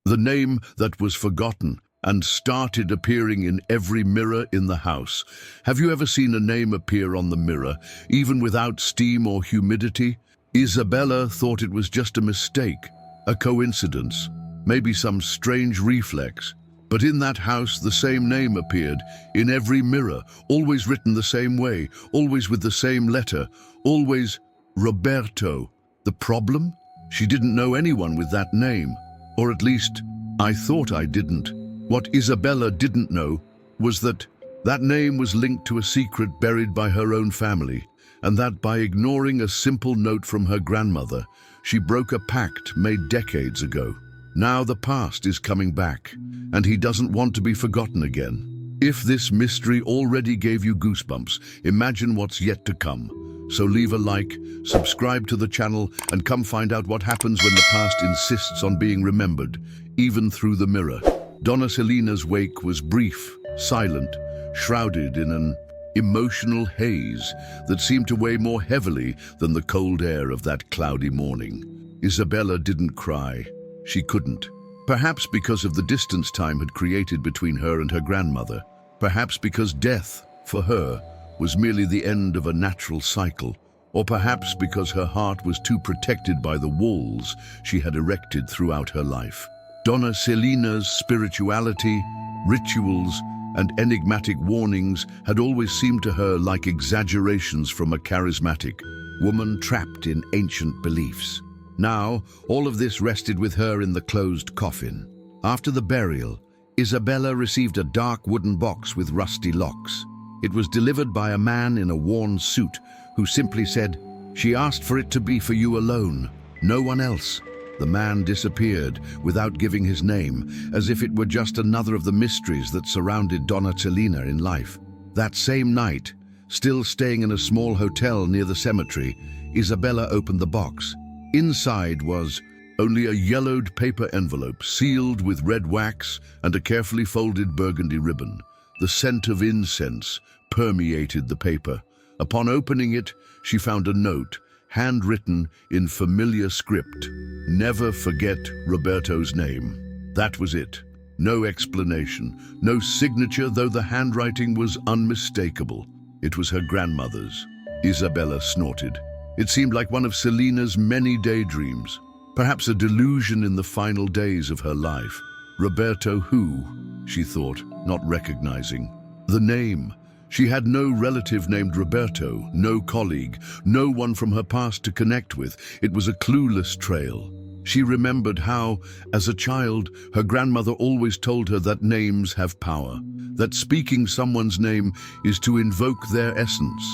The name that was forgotten and started appearing in every mirror in the house. Have you ever seen a name appear on the mirror, even without steam or humidity? Isabella thought it was just a mistake, a coincidence, maybe some strange reflex. But in that house, the same name appeared in every mirror, always written the same way, always with the same letter, always Roberto. The problem? She didn't know anyone with that name. Or at least, I thought I didn't. What Isabella didn't know was that that name was linked to a secret buried by her own family, and that by ignoring a simple note from her grandmother, she broke a pact made decades ago. Now the past is coming back, and he doesn't want to be forgotten again. If this mystery already gave you goosebumps, imagine what's yet to come. So leave a like, subscribe to the channel, and come find out what happens when the past insists on being remembered, even through the mirror. Donna Celina's wake was brief, silent, shrouded in an emotional haze that seemed to weigh more heavily than the cold air of that cloudy morning. Isabella didn't cry. She couldn't. Perhaps because of the distance time had created between her and her grandmother. Perhaps because death, for her, was merely the end of a natural cycle. Or perhaps because her heart was too protected by the walls she had erected throughout her life. Donna Celina's spirituality, rituals, and enigmatic warnings had always seemed to her like exaggerations from a charismatic woman trapped in ancient beliefs. Now, all of this rested with her in the closed coffin. After the burial, Isabella received a dark wooden box with rusty locks. It was delivered by a man in a worn suit who simply said, "She asked for it to be for you alone, no one else." The man disappeared without giving his name, as if it were just another of the mysteries that surrounded Donna Celina in life. That same night, still staying in a small hotel near the cemetery, Isabella opened the box. Inside was only a yellowed paper envelope sealed with red wax and a carefully folded burgundy ribbon. The scent of incense permeated the paper. Upon opening it, she found a note, handwritten in familiar script. "Never forget Roberto's name." That was it. No explanation, no signature, though the handwriting was unmistakable. It was her grandmother's. Isabella snorted. It seemed like one of Celina's many daydreams, perhaps a delusion in the final days of her life. Roberto who? She thought, not recognizing. The name. She had no relative named Roberto, no colleague, no one from her past to connect with. It was a clueless trail. She remembered how, as a child, her grandmother always told her that names have power, that speaking someone's name is to invoke their essence,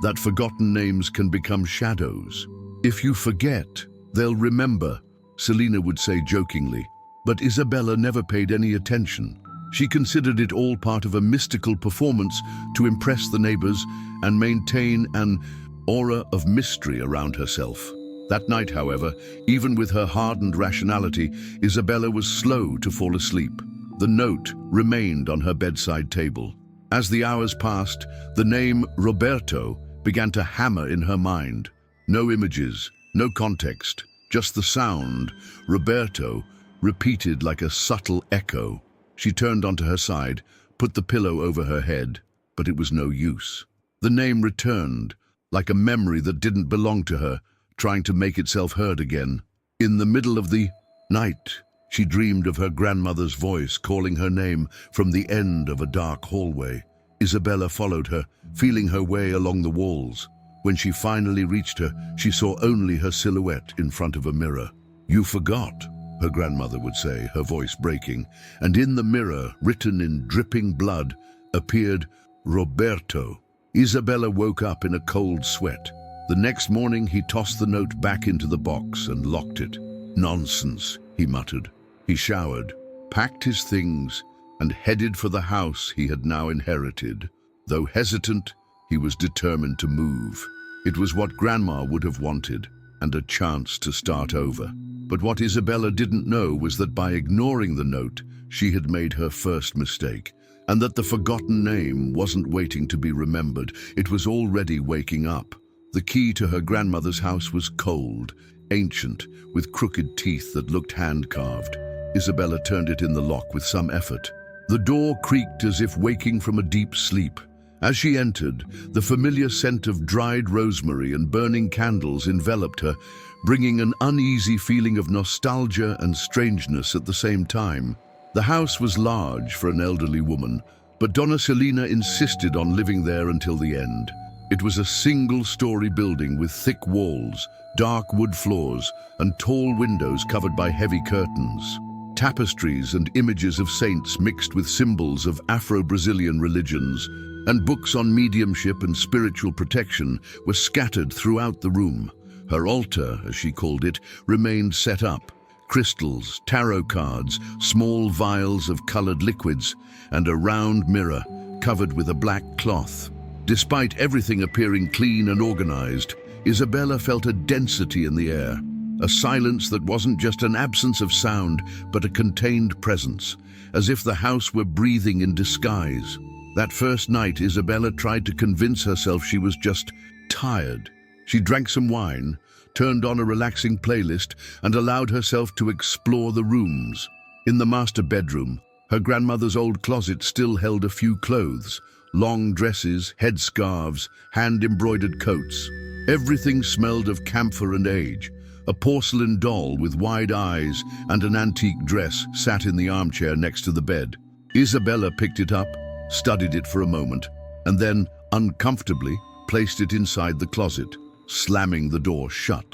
that forgotten names can become shadows. "If you forget, they'll remember," Celina would say jokingly. But Isabella never paid any attention. She considered it all part of a mystical performance to impress the neighbors and maintain an aura of mystery around herself. That night, however, even with her hardened rationality, Isabella was slow to fall asleep. The note remained on her bedside table. As the hours passed, the name Roberto began to hammer in her mind. No images, no context, just the sound, Roberto, repeated like a subtle echo. She turned onto her side, put the pillow over her head, but it was no use. The name returned, like a memory that didn't belong to her, trying to make itself heard again. In the middle of the night, she dreamed of her grandmother's voice calling her name from the end of a dark hallway. Isabella followed her, feeling her way along the walls. When she finally reached her, she saw only her silhouette in front of a mirror. "You forgot," her grandmother would say, her voice breaking, and in the mirror, written in dripping blood, appeared Roberto. Isabella woke up in a cold sweat. The next morning, he tossed the note back into the box and locked it. "Nonsense," he muttered. He showered, packed his things, and headed for the house he had now inherited. Though hesitant, he was determined to move. It was what Grandma would have wanted, and a chance to start over. But what Isabella didn't know was that by ignoring the note, she had made her first mistake, and that the forgotten name wasn't waiting to be remembered. It was already waking up. The key to her grandmother's house was cold, ancient, with crooked teeth that looked hand-carved. Isabella turned it in the lock with some effort. The door creaked as if waking from a deep sleep. As she entered, the familiar scent of dried rosemary and burning candles enveloped her, bringing an uneasy feeling of nostalgia and strangeness at the same time. The house was large for an elderly woman, but Donna Selina insisted on living there until the end. It was a single-story building with thick walls, dark wood floors, and tall windows covered by heavy curtains. Tapestries and images of saints mixed with symbols of Afro-Brazilian religions, and books on mediumship and spiritual protection were scattered throughout the room. Her altar, as she called it, remained set up. Crystals, tarot cards, small vials of colored liquids, and a round mirror covered with a black cloth. Despite everything appearing clean and organized, Isabella felt a density in the air, a silence that wasn't just an absence of sound, but a contained presence, as if the house were breathing in disguise. That first night, Isabella tried to convince herself she was just tired. She drank some wine, turned on a relaxing playlist, and allowed herself to explore the rooms. In the master bedroom, her grandmother's old closet still held a few clothes, long dresses, headscarves, hand-embroidered coats. Everything smelled of camphor and age. A porcelain doll with wide eyes and an antique dress sat in the armchair next to the bed. Isabella picked it up, studied it for a moment, and then, uncomfortably, placed it inside the closet, slamming the door shut.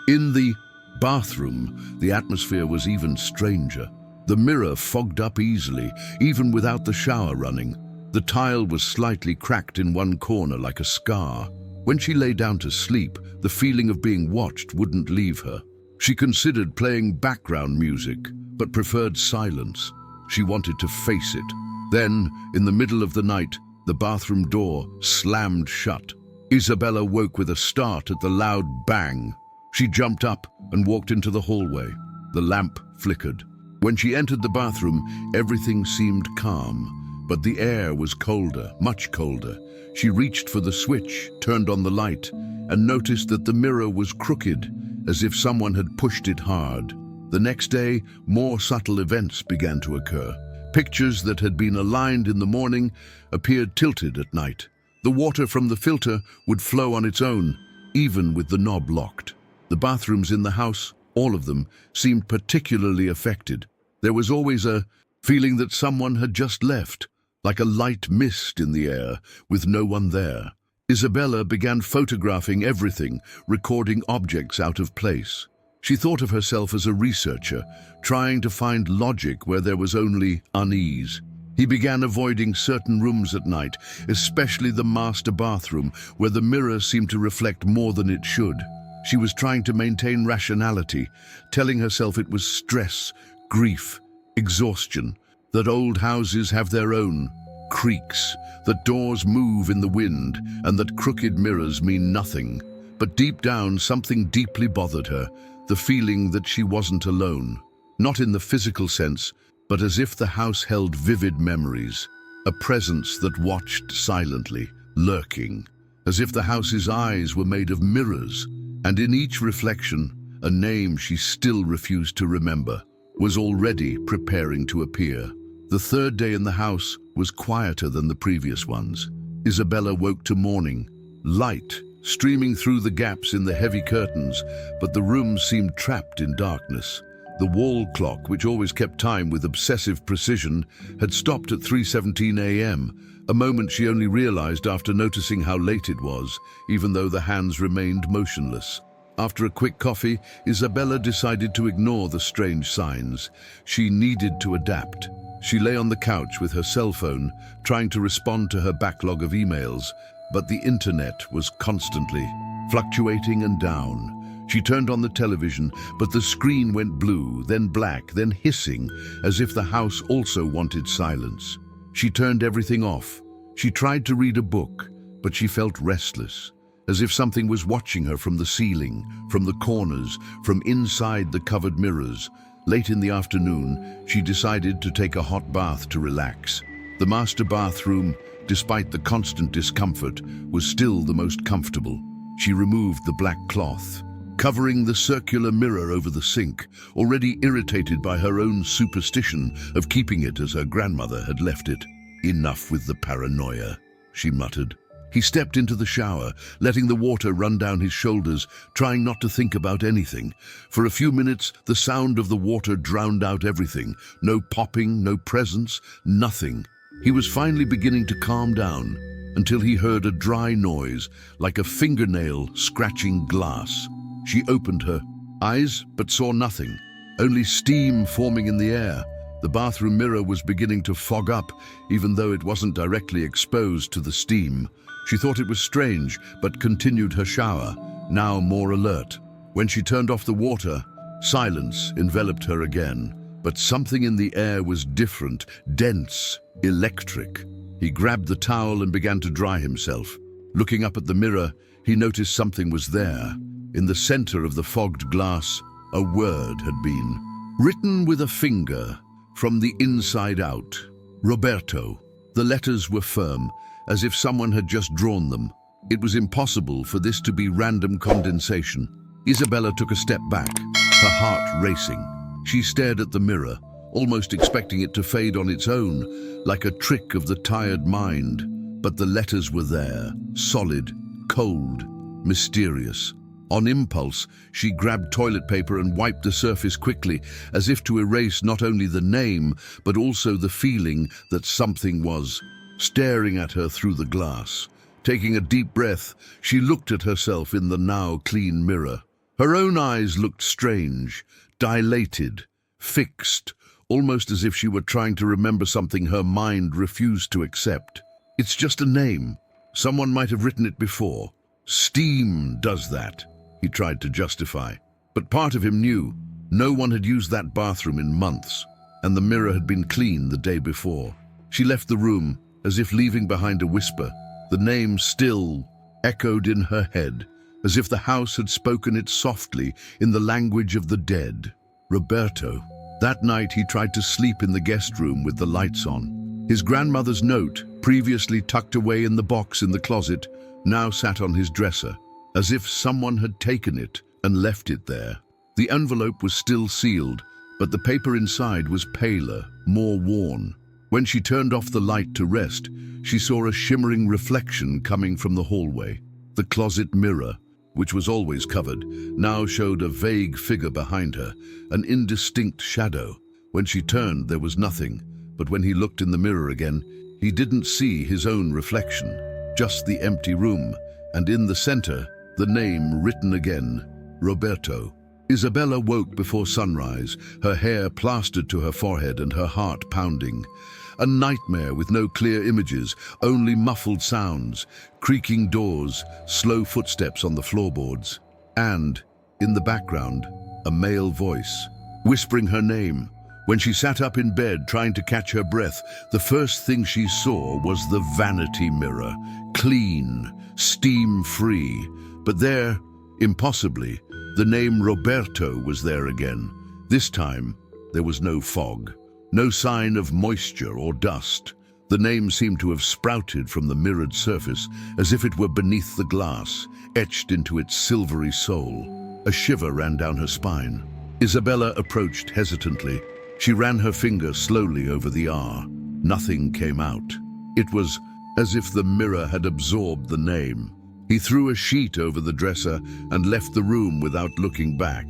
In the bathroom, the atmosphere was even stranger. The mirror fogged up easily, even without the shower running. The tile was slightly cracked in one corner like a scar. When she lay down to sleep, the feeling of being watched wouldn't leave her. She considered playing background music, but preferred silence. She wanted to face it. Then, in the middle of the night, the bathroom door slammed shut. Isabella woke with a start at the loud bang. She jumped up and walked into the hallway. The lamp flickered. When she entered the bathroom, everything seemed calm, but the air was colder, much colder. She reached for the switch, turned on the light, and noticed that the mirror was crooked, as if someone had pushed it hard. The next day, more subtle events began to occur. Pictures that had been aligned in the morning appeared tilted at night. The water from the filter would flow on its own, even with the knob locked. The bathrooms in the house, all of them, seemed particularly affected. There was always a feeling that someone had just left, like a light mist in the air, with no one there. Isabella began photographing everything, recording objects out of place. She thought of herself as a researcher, trying to find logic where there was only unease. He began avoiding certain rooms at night, especially the master bathroom, where the mirror seemed to reflect more than it should. She was trying to maintain rationality, telling herself it was stress, grief, exhaustion, that old houses have their own creaks, that doors move in the wind, and that crooked mirrors mean nothing. But deep down, something deeply bothered her, the feeling that she wasn't alone. Not in the physical sense, but as if the house held vivid memories, a presence that watched silently, lurking, as if the house's eyes were made of mirrors, and in each reflection, a name she still refused to remember was already preparing to appear. The third day in the house was quieter than the previous ones. Isabella woke to morning, light streaming through the gaps in the heavy curtains, but the room seemed trapped in darkness. The wall clock, which always kept time with obsessive precision, had stopped at 3:17 a.m., a moment she only realized after noticing how late it was, even though the hands remained motionless. After a quick coffee, Isabella decided to ignore the strange signs. She needed to adapt. She lay on the couch with her cell phone, trying to respond to her backlog of emails, but the internet was constantly fluctuating and down. She turned on the television, but the screen went blue, then black, then hissing, as if the house also wanted silence. She turned everything off. She tried to read a book, but she felt restless, as if something was watching her from the ceiling, from the corners, from inside the covered mirrors. Late in the afternoon, she decided to take a hot bath to relax. The master bathroom, despite the constant discomfort, was still the most comfortable. She removed the black cloth, covering the circular mirror over the sink, already irritated by her own superstition of keeping it as her grandmother had left it. "Enough with the paranoia," she muttered. He stepped into the shower, letting the water run down his shoulders, trying not to think about anything. For a few minutes, the sound of the water drowned out everything. No popping, no presence, nothing. He was finally beginning to calm down until he heard a dry noise, like a fingernail scratching glass. She opened her eyes, but saw nothing, only steam forming in the air. The bathroom mirror was beginning to fog up, even though it wasn't directly exposed to the steam. She thought it was strange, but continued her shower, now more alert. When she turned off the water, silence enveloped her again. But something in the air was different, dense, electric. He grabbed the towel and began to dry himself. Looking up at the mirror, he noticed something was there. In the center of the fogged glass, a word had been written with a finger from the inside out. Roberto. The letters were firm, as if someone had just drawn them. It was impossible for this to be random condensation. Isabella took a step back, her heart racing. She stared at the mirror, almost expecting it to fade on its own, like a trick of the tired mind. But the letters were there, solid, cold, mysterious. On impulse, she grabbed toilet paper and wiped the surface quickly, as if to erase not only the name, but also the feeling that something was staring at her through the glass. Taking a deep breath, she looked at herself in the now clean mirror. Her own eyes looked strange, dilated, fixed, almost as if she were trying to remember something her mind refused to accept. "It's just a name. Someone might have written it before. Steam does that," he tried to justify. But part of him knew no one had used that bathroom in months, and the mirror had been clean the day before. She left the room, as if leaving behind a whisper. The name still echoed in her head, as if the house had spoken it softly in the language of the dead. Roberto. That night he tried to sleep in the guest room with the lights on. His grandmother's note, previously tucked away in the box in the closet, now sat on his dresser, as if someone had taken it and left it there. The envelope was still sealed, but the paper inside was paler, more worn. When she turned off the light to rest, she saw a shimmering reflection coming from the hallway. The closet mirror, which was always covered, now showed a vague figure behind her, an indistinct shadow. When she turned, there was nothing, but when he looked in the mirror again, he didn't see his own reflection, just the empty room, and in the center, the name written again, Roberto. Isabella woke before sunrise, her hair plastered to her forehead and her heart pounding. A nightmare with no clear images, only muffled sounds, creaking doors, slow footsteps on the floorboards. And, in the background, a male voice, whispering her name. When she sat up in bed trying to catch her breath, the first thing she saw was the vanity mirror, clean, steam-free. But there, impossibly, the name Roberto was there again. This time, there was no fog, no sign of moisture or dust. The name seemed to have sprouted from the mirrored surface, as if it were beneath the glass, etched into its silvery soul. A shiver ran down her spine. Isabella approached hesitantly. She ran her finger slowly over the R. Nothing came out. It was as if the mirror had absorbed the name. He threw a sheet over the dresser and left the room without looking back.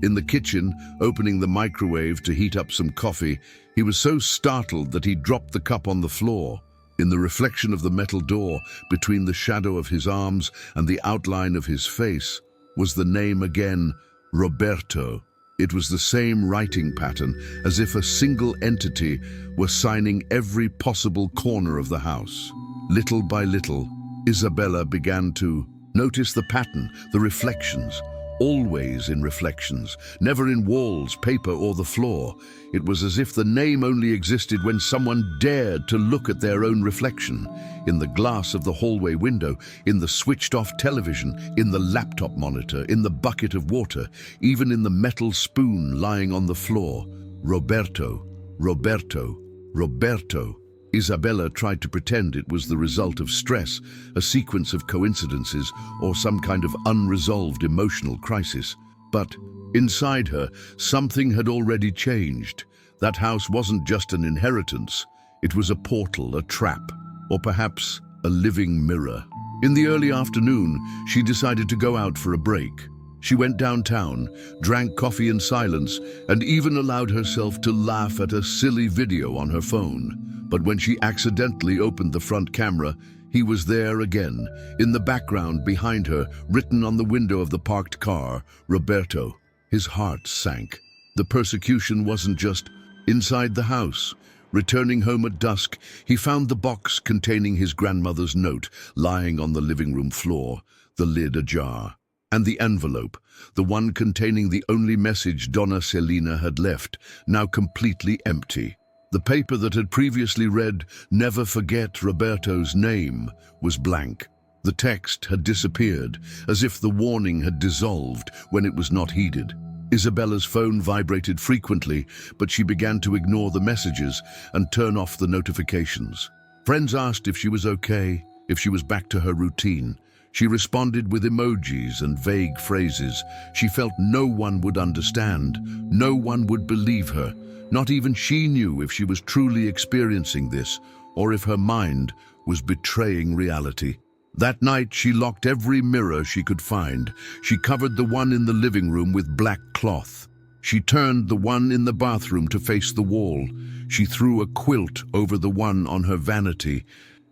In the kitchen, opening the microwave to heat up some coffee, he was so startled that he dropped the cup on the floor. In the reflection of the metal door, between the shadow of his arms and the outline of his face, was the name again, Roberto. It was the same writing pattern, as if a single entity were signing every possible corner of the house. Little by little, Isabella began to notice the pattern, the reflections, always in reflections, never in walls, paper, or the floor. It was as if the name only existed when someone dared to look at their own reflection, in the glass of the hallway window, in the switched-off television, in the laptop monitor, in the bucket of water, even in the metal spoon lying on the floor. Roberto, Roberto, Roberto. Isabella tried to pretend it was the result of stress, a sequence of coincidences, or some kind of unresolved emotional crisis. But inside her, something had already changed. That house wasn't just an inheritance. It was a portal, a trap, or perhaps a living mirror. In the early afternoon, she decided to go out for a break. She went downtown, drank coffee in silence, and even allowed herself to laugh at a silly video on her phone. But when she accidentally opened the front camera, he was there again, in the background behind her, written on the window of the parked car, Roberto. His heart sank. The persecution wasn't just inside the house. Returning home at dusk, he found the box containing his grandmother's note lying on the living room floor, the lid ajar. And the envelope, the one containing the only message Donna Celina had left, now completely empty. The paper that had previously read, "Never forget Roberto's name," was blank. The text had disappeared, as if the warning had dissolved when it was not heeded. Isabella's phone vibrated frequently, but she began to ignore the messages and turn off the notifications. Friends asked if she was okay, if she was back to her routine. She responded with emojis and vague phrases. She felt no one would understand, no one would believe her. Not even she knew if she was truly experiencing this, or if her mind was betraying reality. That night, she locked every mirror she could find. She covered the one in the living room with black cloth. She turned the one in the bathroom to face the wall. She threw a quilt over the one on her vanity.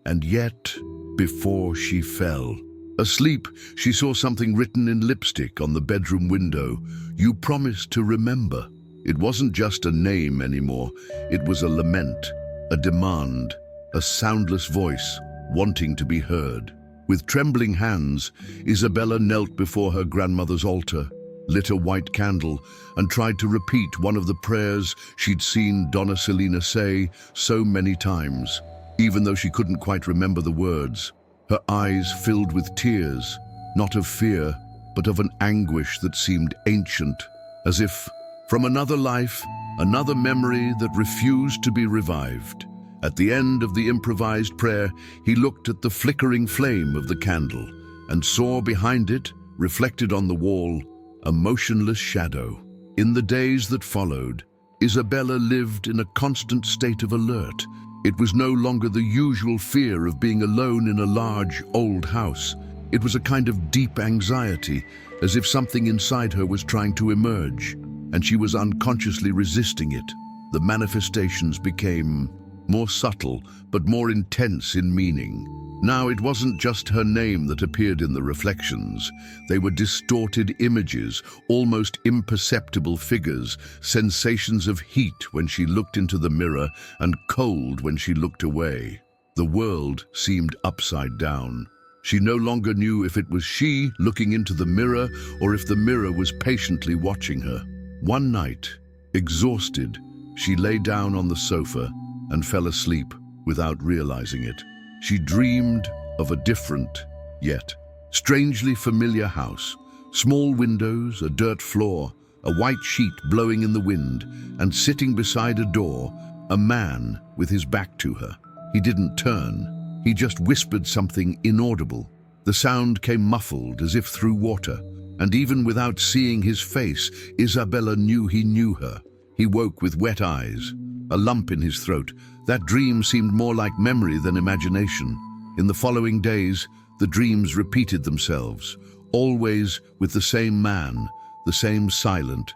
And yet, before she fell, asleep, she saw something written in lipstick on the bedroom window. "You promised to remember." It wasn't just a name anymore. It was a lament, a demand, a soundless voice wanting to be heard. With trembling hands, Isabella knelt before her grandmother's altar, lit a white candle, and tried to repeat one of the prayers she'd seen Donna Celina say so many times. Even though she couldn't quite remember the words, her eyes filled with tears, not of fear, but of an anguish that seemed ancient, as if from another life, another memory that refused to be revived. At the end of the improvised prayer, he looked at the flickering flame of the candle and saw behind it, reflected on the wall, a motionless shadow. In the days that followed, Isabella lived in a constant state of alert. It was no longer the usual fear of being alone in a large, old house. It was a kind of deep anxiety, as if something inside her was trying to emerge, and she was unconsciously resisting it. The manifestations became more subtle, but more intense in meaning. Now it wasn't just her name that appeared in the reflections. They were distorted images, almost imperceptible figures, sensations of heat when she looked into the mirror and cold when she looked away. The world seemed upside down. She no longer knew if it was she looking into the mirror or if the mirror was patiently watching her. One night, exhausted, she lay down on the sofa and fell asleep without realizing it. She dreamed of a different, yet strangely familiar house. Small windows, a dirt floor, a white sheet blowing in the wind, and sitting beside a door, a man with his back to her. He didn't turn. He just whispered something inaudible. The sound came muffled as if through water, and even without seeing his face, Isabella knew he knew her. He woke with wet eyes, a lump in his throat. That dream seemed more like memory than imagination. In the following days, the dreams repeated themselves, always with the same man, the same silent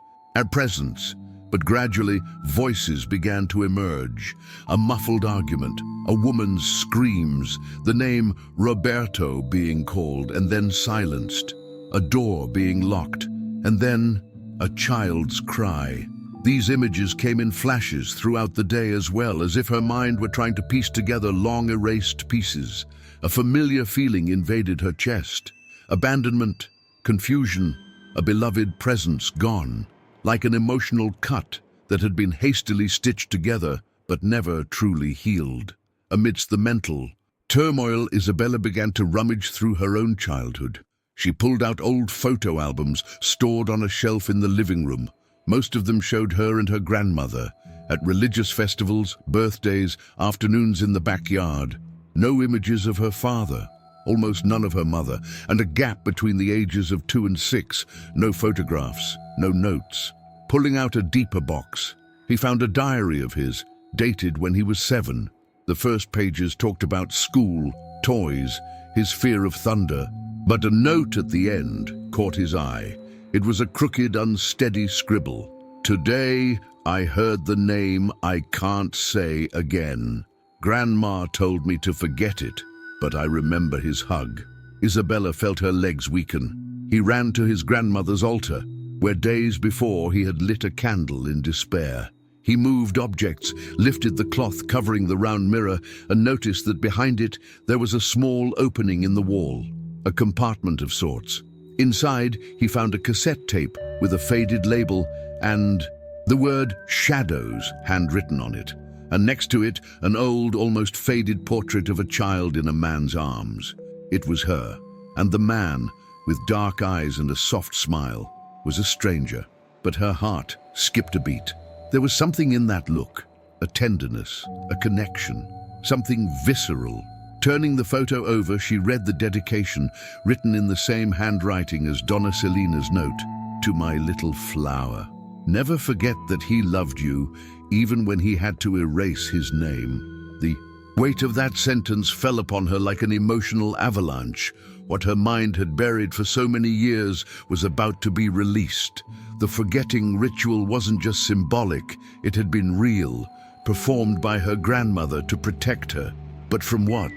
presence. But gradually, voices began to emerge. A muffled argument, a woman's screams, the name Roberto being called and then silenced, a door being locked, and then a child's cry. These images came in flashes throughout the day as well, as if her mind were trying to piece together long erased pieces. A familiar feeling invaded her chest. Abandonment, confusion, a beloved presence gone, like an emotional cut that had been hastily stitched together but never truly healed. Amidst the mental turmoil, Isabella began to rummage through her own childhood. She pulled out old photo albums stored on a shelf in the living room. Most of them showed her and her grandmother, at religious festivals, birthdays, afternoons in the backyard. No images of her father, almost none of her mother, and a gap between the ages of 2 and 6, no photographs, no notes. Pulling out a deeper box, he found a diary of his, dated when he was 7. The first pages talked about school, toys, his fear of thunder, but a note at the end caught his eye. It was a crooked, unsteady scribble. "Today, I heard the name I can't say again. Grandma told me to forget it, but I remember his hug." Isabella felt her legs weaken. He ran to his grandmother's altar, where days before he had lit a candle in despair. He moved objects, lifted the cloth covering the round mirror, and noticed that behind it there was a small opening in the wall, a compartment of sorts. Inside, he found a cassette tape with a faded label and the word "Shadows" handwritten on it, and next to it, an old, almost faded portrait of a child in a man's arms. It was her, and the man, with dark eyes and a soft smile, was a stranger, but her heart skipped a beat. There was something in that look, a tenderness, a connection, something visceral. Turning the photo over, she read the dedication, written in the same handwriting as Donna Celina's note, "To my little flower. Never forget that he loved you, even when he had to erase his name." The weight of that sentence fell upon her like an emotional avalanche. What her mind had buried for so many years was about to be released. The forgetting ritual wasn't just symbolic, it had been real, performed by her grandmother to protect her. But from what?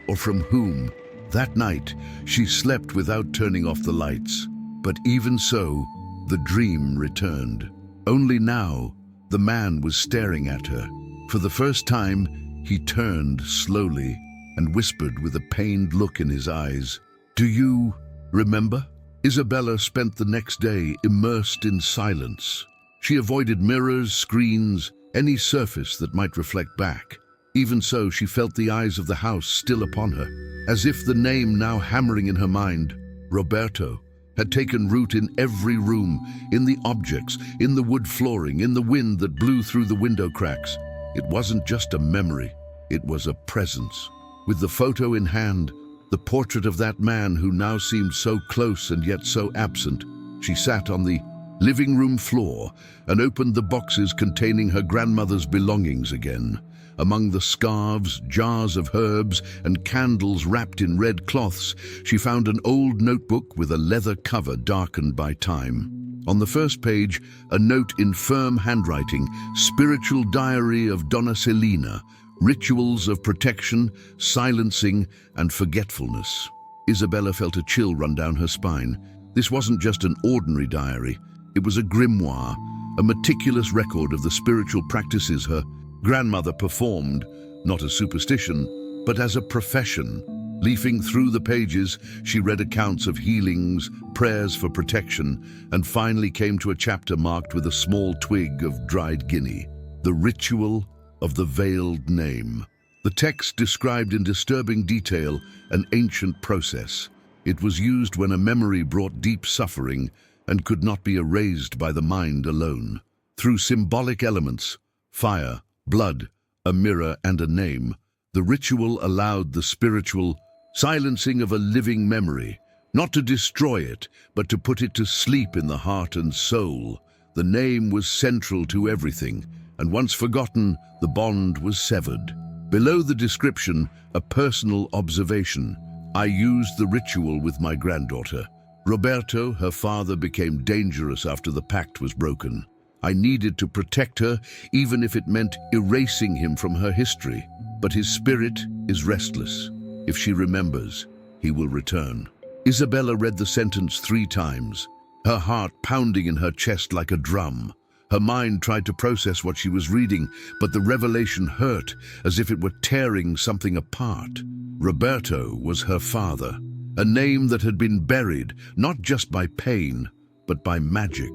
Or from whom? That night, she slept without turning off the lights. But even so, the dream returned. Only now, the man was staring at her. For the first time, he turned slowly and whispered with a pained look in his eyes, "Do you remember?" Isabella spent the next day immersed in silence. She avoided mirrors, screens, any surface that might reflect back. Even so, she felt the eyes of the house still upon her, as if the name now hammering in her mind, Roberto, had taken root in every room, in the objects, in the wood flooring, in the wind that blew through the window cracks. It wasn't just a memory, it was a presence. With the photo in hand, the portrait of that man who now seemed so close and yet so absent, she sat on the living room floor and opened the boxes containing her grandmother's belongings again. Among the scarves, jars of herbs, and candles wrapped in red cloths, she found an old notebook with a leather cover darkened by time. On the first page, a note in firm handwriting, "Spiritual Diary of Donna Celina, Rituals of Protection, Silencing, and Forgetfulness." Isabella felt a chill run down her spine. This wasn't just an ordinary diary. It was a grimoire, a meticulous record of the spiritual practices her grandmother performed, not as superstition, but as a profession. Leafing through the pages, she read accounts of healings, prayers for protection, and finally came to a chapter marked with a small twig of dried guinea, the ritual of the veiled name. The text described in disturbing detail an ancient process. It was used when a memory brought deep suffering and could not be erased by the mind alone. Through symbolic elements, fire, blood, a mirror, and a name, the ritual allowed the spiritual silencing of a living memory, not to destroy it, but to put it to sleep in the heart and soul. The name was central to everything, and once forgotten, the bond was severed. Below the description, a personal observation. "I used the ritual with my granddaughter. Roberto, her father, became dangerous after the pact was broken. I needed to protect her, even if it meant erasing him from her history. But his spirit is restless. If she remembers, he will return." Isabella read the sentence 3 times, her heart pounding in her chest like a drum. Her mind tried to process what she was reading, but the revelation hurt as if it were tearing something apart. Roberto was her father, a name that had been buried, not just by pain, but by magic.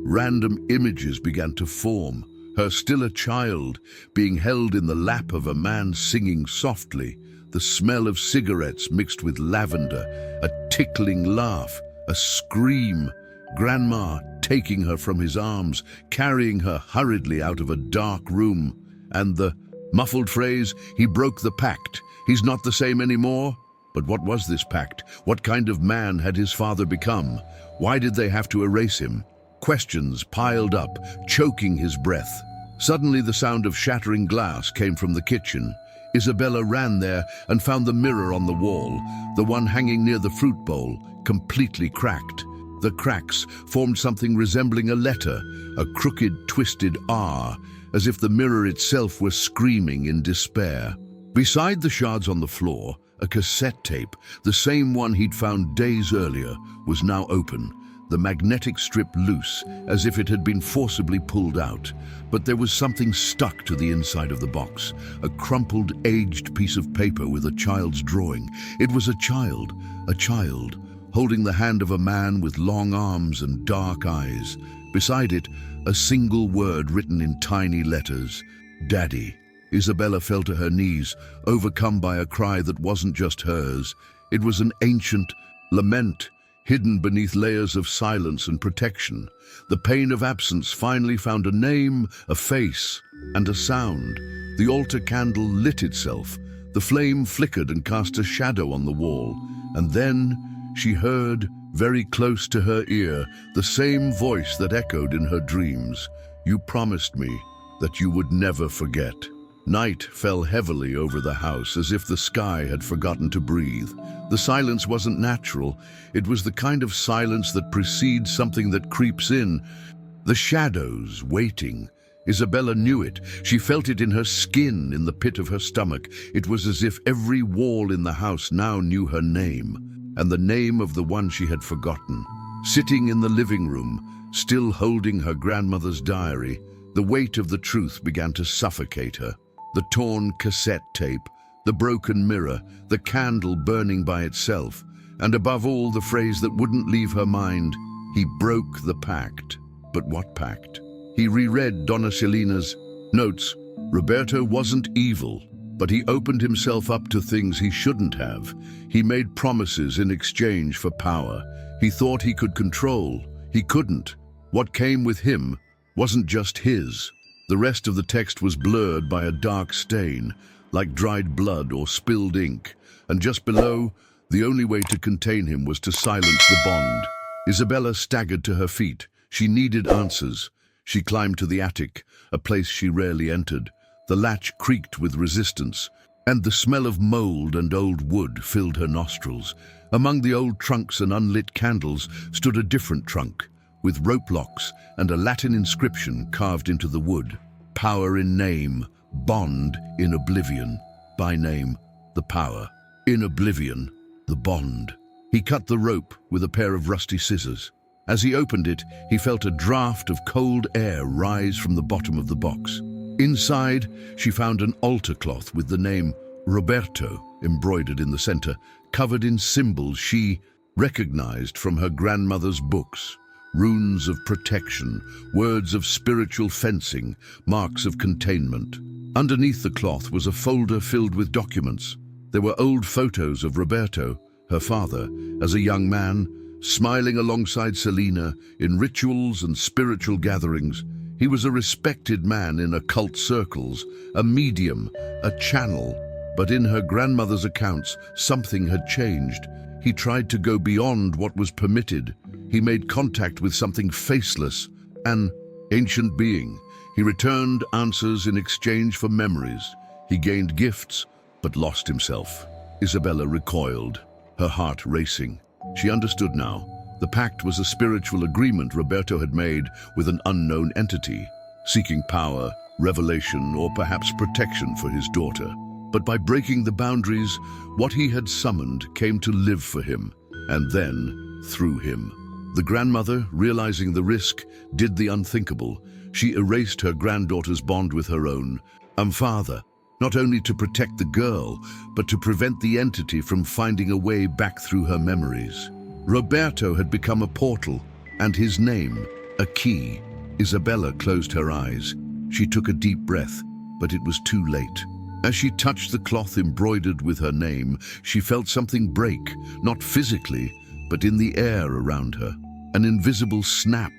Random images began to form, her still a child, being held in the lap of a man singing softly, the smell of cigarettes mixed with lavender, a tickling laugh, a scream, Grandma taking her from his arms, carrying her hurriedly out of a dark room, and the muffled phrase, "He broke the pact. He's not the same anymore." But what was this pact? What kind of man had his father become? Why did they have to erase him? Questions piled up, choking his breath. Suddenly the sound of shattering glass came from the kitchen. Isabella ran there and found the mirror on the wall, the one hanging near the fruit bowl, completely cracked. The cracks formed something resembling a letter, a crooked, twisted R, as if the mirror itself were screaming in despair. Beside the shards on the floor, a cassette tape, the same one he'd found days earlier, was now open, the magnetic strip loose, as if it had been forcibly pulled out. But there was something stuck to the inside of the box, a crumpled, aged piece of paper with a child's drawing. It was a child, holding the hand of a man with long arms and dark eyes. Beside it, a single word written in tiny letters, "Daddy." Isabella fell to her knees, overcome by a cry that wasn't just hers. It was an ancient lament, hidden beneath layers of silence and protection. The pain of absence finally found a name, a face, and a sound. The altar candle lit itself. The flame flickered and cast a shadow on the wall. And then she heard, very close to her ear, the same voice that echoed in her dreams. "You promised me that you would never forget." Night fell heavily over the house, as if the sky had forgotten to breathe. The silence wasn't natural. It was the kind of silence that precedes something that creeps in. The shadows, waiting. Isabella knew it. She felt it in her skin, in the pit of her stomach. It was as if every wall in the house now knew her name, and the name of the one she had forgotten. Sitting in the living room, still holding her grandmother's diary, the weight of the truth began to suffocate her. The torn cassette tape, the broken mirror, the candle burning by itself, and above all the phrase that wouldn't leave her mind, "He broke the pact." But what pact? He reread Donna Celina's notes. Roberto wasn't evil, but he opened himself up to things he shouldn't have. He made promises in exchange for power. He thought he could control. He couldn't. What came with him wasn't just his. The rest of the text was blurred by a dark stain, like dried blood or spilled ink, and just below, the only way to contain him was to silence the bond. Isabella staggered to her feet. She needed answers. She climbed to the attic, a place she rarely entered. The latch creaked with resistance, and the smell of mold and old wood filled her nostrils. Among the old trunks and unlit candles stood a different trunk, with rope locks and a Latin inscription carved into the wood. Power in name, bond in oblivion. By name, the power. In oblivion, the bond. He cut the rope with a pair of rusty scissors. As he opened it, he felt a draft of cold air rise from the bottom of the box. Inside, she found an altar cloth with the name Roberto embroidered in the center, covered in symbols she recognized from her grandmother's books. Runes of protection, words of spiritual fencing, marks of containment. Underneath the cloth was a folder filled with documents. There were old photos of Roberto, her father, as a young man, smiling alongside Celina in rituals and spiritual gatherings. He was a respected man in occult circles, a medium, a channel. But in her grandmother's accounts, something had changed. He tried to go beyond what was permitted. He made contact with something faceless, an ancient being. He returned answers in exchange for memories. He gained gifts, but lost himself. Isabella recoiled, her heart racing. She understood now. The pact was a spiritual agreement Roberto had made with an unknown entity, seeking power, revelation, or perhaps protection for his daughter. But by breaking the boundaries, what he had summoned came to live for him, and then through him. The grandmother, realizing the risk, did the unthinkable. She erased her granddaughter's bond with her own. Father, not only to protect the girl, but to prevent the entity from finding a way back through her memories. Roberto had become a portal, and his name, a key. Isabella closed her eyes. She took a deep breath, but it was too late. As she touched the cloth embroidered with her name, she felt something break, not physically, but in the air around her. An invisible snap,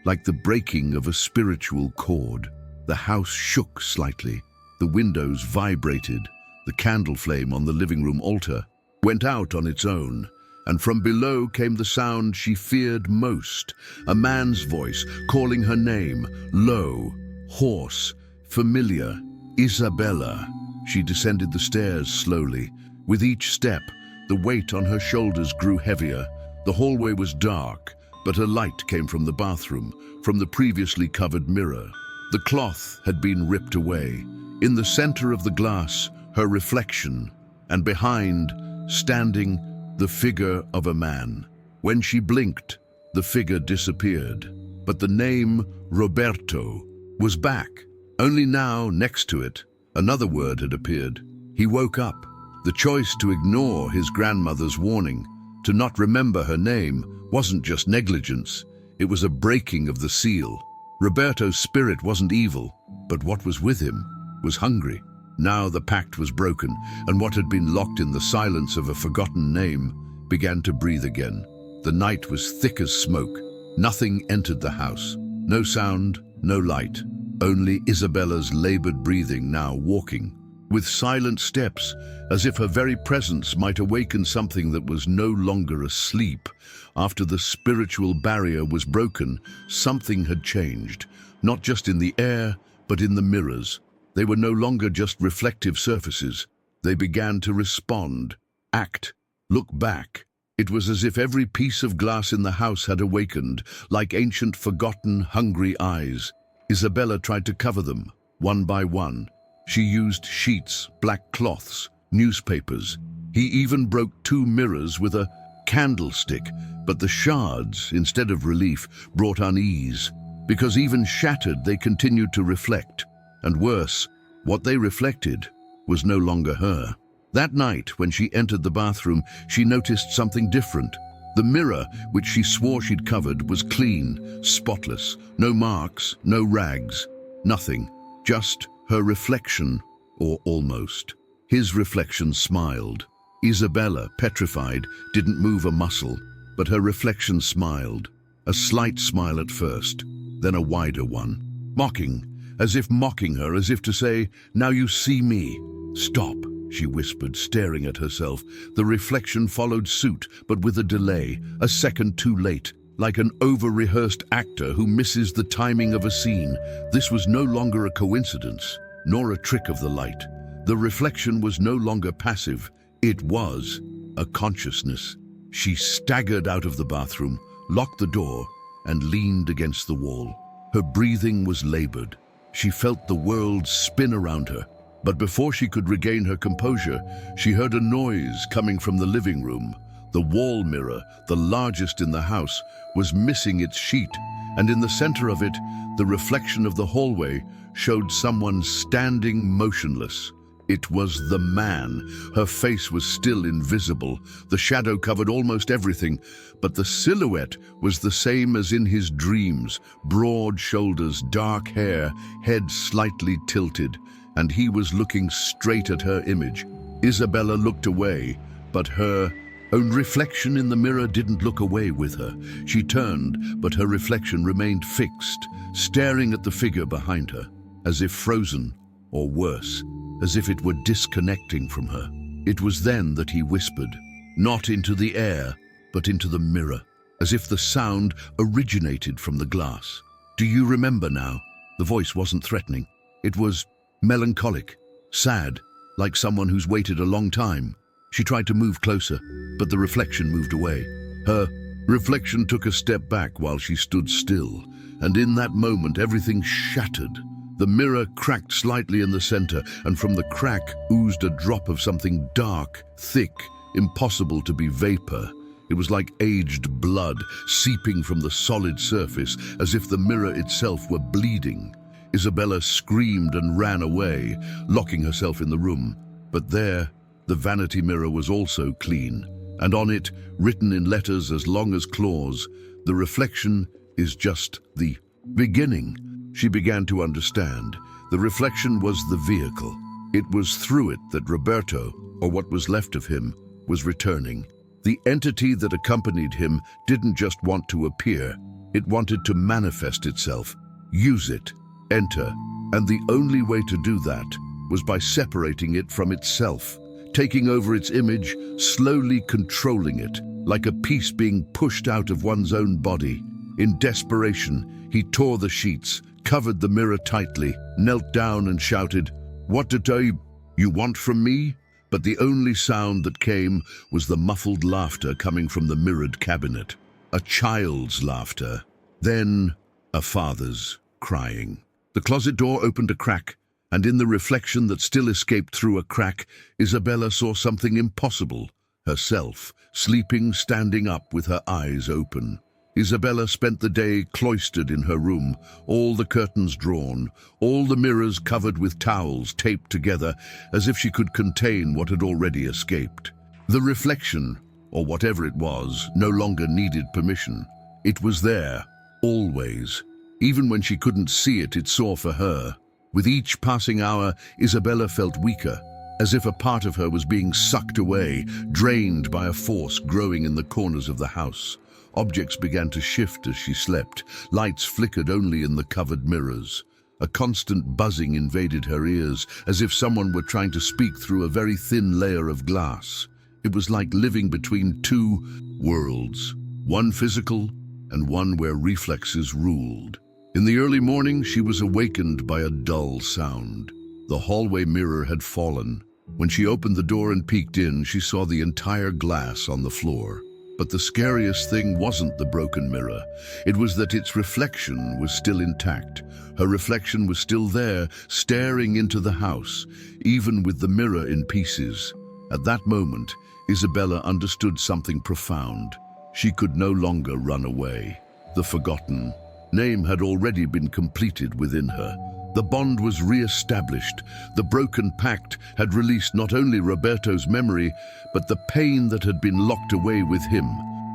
like the breaking of a spiritual cord. The house shook slightly. The windows vibrated. The candle flame on the living room altar went out on its own, and from below came the sound she feared most, a man's voice calling her name, low, hoarse, familiar. Isabella. She descended the stairs slowly. With each step, the weight on her shoulders grew heavier. The hallway was dark, but a light came from the bathroom, from the previously covered mirror. The cloth had been ripped away. In the center of the glass, her reflection, and behind, standing, the figure of a man. When she blinked, the figure disappeared. But the name Roberto was back. Only now, next to it, another word had appeared. He woke up. The choice to ignore his grandmother's warning, to not remember her name, wasn't just negligence. It was a breaking of the seal. Roberto's spirit wasn't evil, but what was with him was hungry. Now the pact was broken, and what had been locked in the silence of a forgotten name began to breathe again. The night was thick as smoke. Nothing entered the house. No sound, no light. Only Isabella's labored breathing, now walking, with silent steps, as if her very presence might awaken something that was no longer asleep. After the spiritual barrier was broken, something had changed, not just in the air, but in the mirrors. They were no longer just reflective surfaces. They began to respond, act, look back. It was as if every piece of glass in the house had awakened, like ancient, forgotten, hungry eyes. Isabella tried to cover them, one by one. She used sheets, black cloths, newspapers. He even broke 2 mirrors with a candlestick, but the shards, instead of relief, brought unease. Because even shattered, they continued to reflect. And worse, what they reflected was no longer her. That night, when she entered the bathroom, she noticed something different. The mirror, which she swore she'd covered, was clean, spotless. No marks, no rags, nothing. Just her reflection, or almost. His reflection smiled. Isabella, petrified, didn't move a muscle, but her reflection smiled. A slight smile at first, then a wider one. Mocking, as if mocking her, as if to say, "Now you see me." "Stop," she whispered, staring at herself. The reflection followed suit, but with a delay, a second too late, like an over-rehearsed actor who misses the timing of a scene. This was no longer a coincidence, nor a trick of the light. The reflection was no longer passive. It was a consciousness. She staggered out of the bathroom, locked the door, and leaned against the wall. Her breathing was labored. She felt the world spin around her. But before she could regain her composure, she heard a noise coming from the living room. The wall mirror, the largest in the house, was missing its sheet, and in the center of it, the reflection of the hallway showed someone standing motionless. It was the man. Her face was still invisible. The shadow covered almost everything, but the silhouette was the same as in his dreams. Broad shoulders, dark hair, head slightly tilted, and he was looking straight at her image. Isabella looked away, but her own reflection in the mirror didn't look away with her. She turned, but her reflection remained fixed, staring at the figure behind her, as if frozen, or worse, as if it were disconnecting from her. It was then that he whispered, not into the air, but into the mirror, as if the sound originated from the glass. "Do you remember now?" The voice wasn't threatening. It was melancholic, sad, like someone who's waited a long time. She tried to move closer, but the reflection moved away. Her reflection took a step back while she stood still, and in that moment everything shattered. The mirror cracked slightly in the center, and from the crack oozed a drop of something dark, thick, impossible to be vapor. It was like aged blood seeping from the solid surface, as if the mirror itself were bleeding. Isabella screamed and ran away, locking herself in the room. But there, the vanity mirror was also clean, and on it, written in letters as long as claws, "The reflection is just the beginning." She began to understand. The reflection was the vehicle. It was through it that Roberto, or what was left of him, was returning. The entity that accompanied him didn't just want to appear, it wanted to manifest itself, use it, enter, and the only way to do that was by separating it from itself, taking over its image, slowly controlling it, like a piece being pushed out of one's own body. In desperation, he tore the sheets, covered the mirror tightly, knelt down and shouted, "What do you want from me?" But the only sound that came was the muffled laughter coming from the mirrored cabinet. A child's laughter. Then a father's crying. The closet door opened a crack, and in the reflection that still escaped through a crack, Isabella saw something impossible. Herself, sleeping, standing up with her eyes open. Isabella spent the day cloistered in her room, all the curtains drawn, all the mirrors covered with towels taped together as if she could contain what had already escaped. The reflection, or whatever it was, no longer needed permission. It was there, always. Even when she couldn't see it, it saw for her. With each passing hour, Isabella felt weaker, as if a part of her was being sucked away, drained by a force growing in the corners of the house. Objects began to shift as she slept. Lights flickered only in the covered mirrors. A constant buzzing invaded her ears, as if someone were trying to speak through a very thin layer of glass. It was like living between two worlds, one physical and one where reflexes ruled. In the early morning, she was awakened by a dull sound. The hallway mirror had fallen. When she opened the door and peeked in, she saw the entire glass on the floor. But the scariest thing wasn't the broken mirror. It was that its reflection was still intact. Her reflection was still there, staring into the house, even with the mirror in pieces. At that moment, Isabella understood something profound. She could no longer run away. The forgotten name had already been completed within her. The bond was re-established. The broken pact had released not only Roberto's memory, but the pain that had been locked away with him.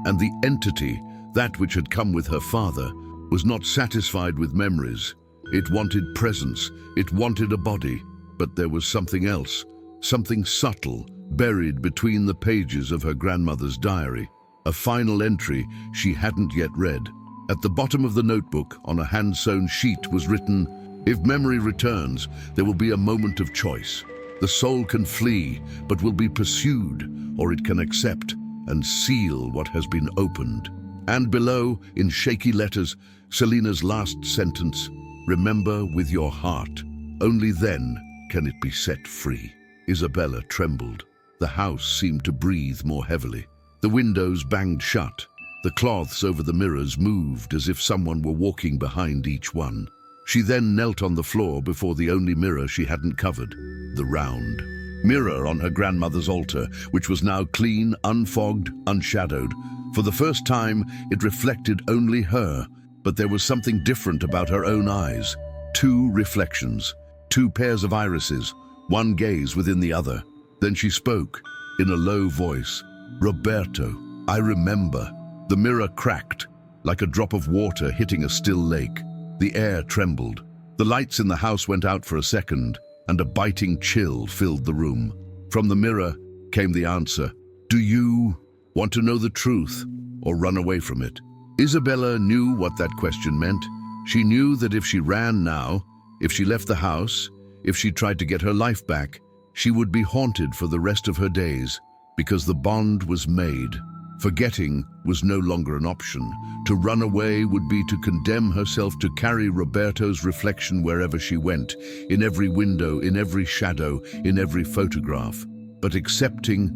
And the entity, that which had come with her father, was not satisfied with memories. It wanted presence, it wanted a body. But there was something else, something subtle, buried between the pages of her grandmother's diary. A final entry she hadn't yet read. At the bottom of the notebook, on a hand-sewn sheet, was written, "If memory returns, there will be a moment of choice. The soul can flee, but will be pursued, or it can accept and seal what has been opened." And below, in shaky letters, Selina's last sentence, "Remember with your heart. Only then can it be set free." Isabella trembled. The house seemed to breathe more heavily. The windows banged shut. The cloths over the mirrors moved as if someone were walking behind each one. She then knelt on the floor before the only mirror she hadn't covered, the round mirror on her grandmother's altar, which was now clean, unfogged, unshadowed. For the first time, it reflected only her, but there was something different about her own eyes. Two reflections, two pairs of irises, one gaze within the other. Then she spoke, in a low voice, "Roberto, I remember." The mirror cracked, like a drop of water hitting a still lake. The air trembled. The lights in the house went out for a second, and a biting chill filled the room. From the mirror came the answer, "Do you want to know the truth or run away from it?" Isabella knew what that question meant. She knew that if she ran now, if she left the house, if she tried to get her life back, she would be haunted for the rest of her days, because the bond was made. Forgetting was no longer an option. To run away would be to condemn herself to carry Roberto's reflection wherever she went, in every window, in every shadow, in every photograph. But accepting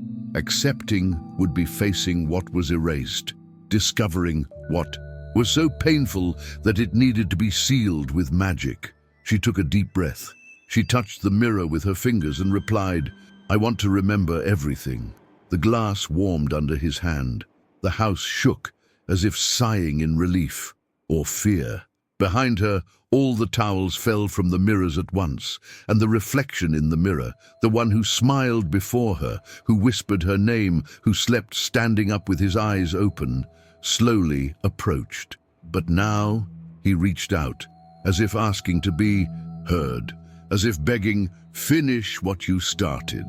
would be facing what was erased, discovering what was so painful that it needed to be sealed with magic. She took a deep breath. She touched the mirror with her fingers and replied, "I want to remember everything." The glass warmed under his hand. The house shook, as if sighing in relief or fear. Behind her, all the towels fell from the mirrors at once, and the reflection in the mirror, the one who smiled before her, who whispered her name, who slept standing up with his eyes open, slowly approached. But now he reached out, as if asking to be heard, as if begging, "Finish what you started."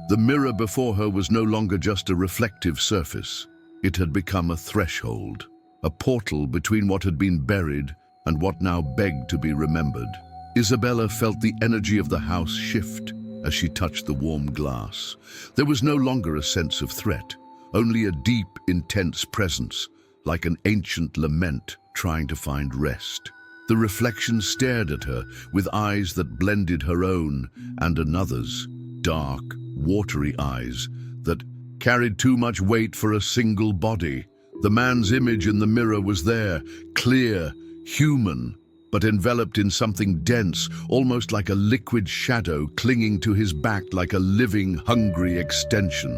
The mirror before her was no longer just a reflective surface. It had become a threshold, a portal between what had been buried and what now begged to be remembered. Isabella felt the energy of the house shift as she touched the warm glass. There was no longer a sense of threat, only a deep, intense presence, like an ancient lament trying to find rest. The reflection stared at her with eyes that blended her own and another's, dark, watery eyes that carried too much weight for a single body. The man's image in the mirror was there, clear, human, but enveloped in something dense, almost like a liquid shadow clinging to his back like a living, hungry extension.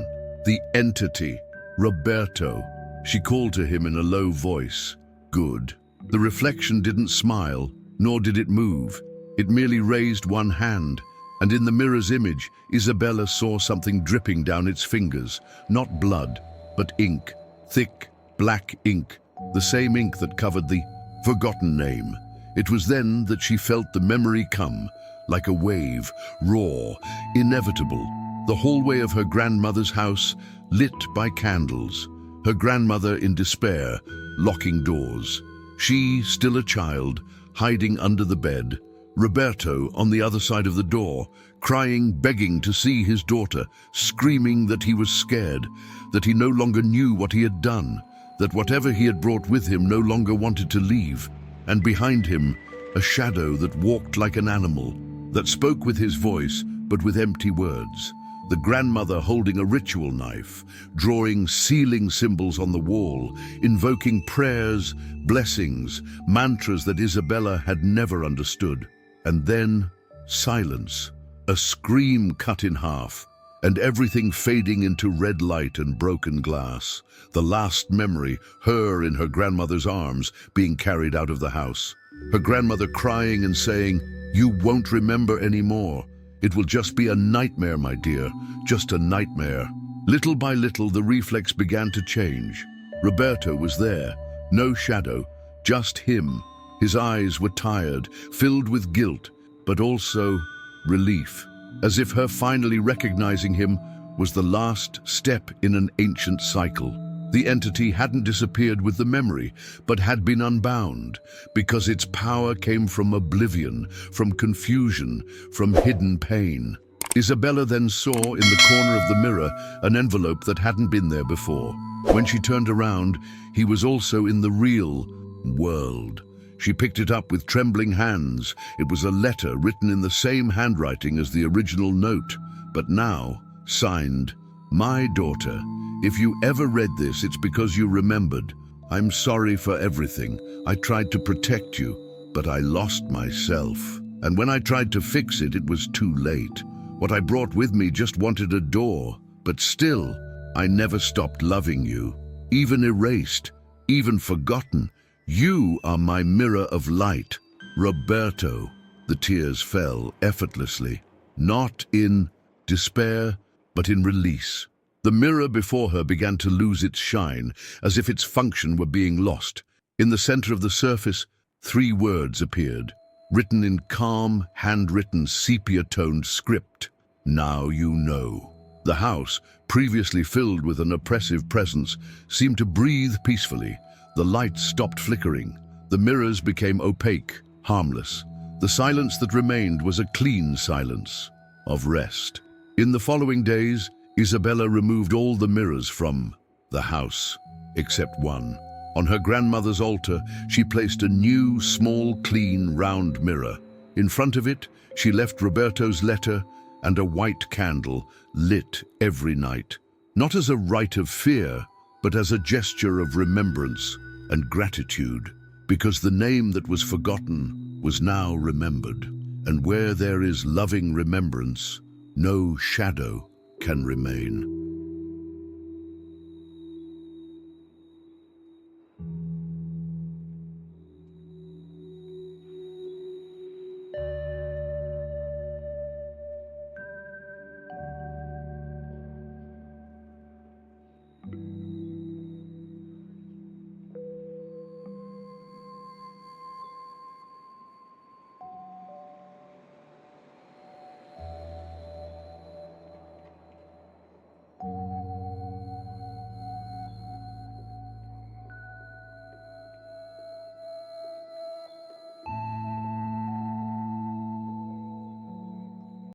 The entity, Roberto. She called to him in a low voice. Good. The reflection didn't smile, nor did it move. It merely raised one hand, and in the mirror's image, Isabella saw something dripping down its fingers. Not blood, but ink. Thick, black ink. The same ink that covered the forgotten name. It was then that she felt the memory come, like a wave, raw, inevitable. The hallway of her grandmother's house, lit by candles. Her grandmother in despair, locking doors. She, still a child, hiding under the bed. Roberto on the other side of the door, crying, begging to see his daughter, screaming that he was scared, that he no longer knew what he had done, that whatever he had brought with him no longer wanted to leave. And behind him, a shadow that walked like an animal, that spoke with his voice, but with empty words. The grandmother holding a ritual knife, drawing sealing symbols on the wall, invoking prayers, blessings, mantras that Isabella had never understood. And then, silence, a scream cut in half, and everything fading into red light and broken glass. The last memory, her in her grandmother's arms, being carried out of the house. Her grandmother crying and saying, "You won't remember anymore. It will just be a nightmare, my dear, just a nightmare." Little by little, the reflex began to change. Roberto was there, no shadow, just him. His eyes were tired, filled with guilt, but also relief, as if her finally recognizing him was the last step in an ancient cycle. The entity hadn't disappeared with the memory, but had been unbound, because its power came from oblivion, from confusion, from hidden pain. Isabella then saw in the corner of the mirror an envelope that hadn't been there before. When she turned around, he was also in the real world. She picked it up with trembling hands. It was a letter written in the same handwriting as the original note, but now signed, "My daughter. If you ever read this, it's because you remembered. I'm sorry for everything. I tried to protect you, but I lost myself. And when I tried to fix it, it was too late. What I brought with me just wanted a door, but still, I never stopped loving you. Even erased, even forgotten. You are my mirror of light, Roberto." The tears fell effortlessly, not in despair, but in release. The mirror before her began to lose its shine, as if its function were being lost. In the center of the surface, 3 words appeared, written in calm, handwritten, sepia-toned script. "Now you know." The house, previously filled with an oppressive presence, seemed to breathe peacefully. The lights stopped flickering. The mirrors became opaque, harmless. The silence that remained was a clean silence of rest. In the following days, Isabella removed all the mirrors from the house, except one. On her grandmother's altar, she placed a new, small, clean, round mirror. In front of it, she left Roberto's letter and a white candle lit every night, not as a rite of fear, but as a gesture of remembrance and gratitude, because the name that was forgotten was now remembered. And where there is loving remembrance, no shadow can remain.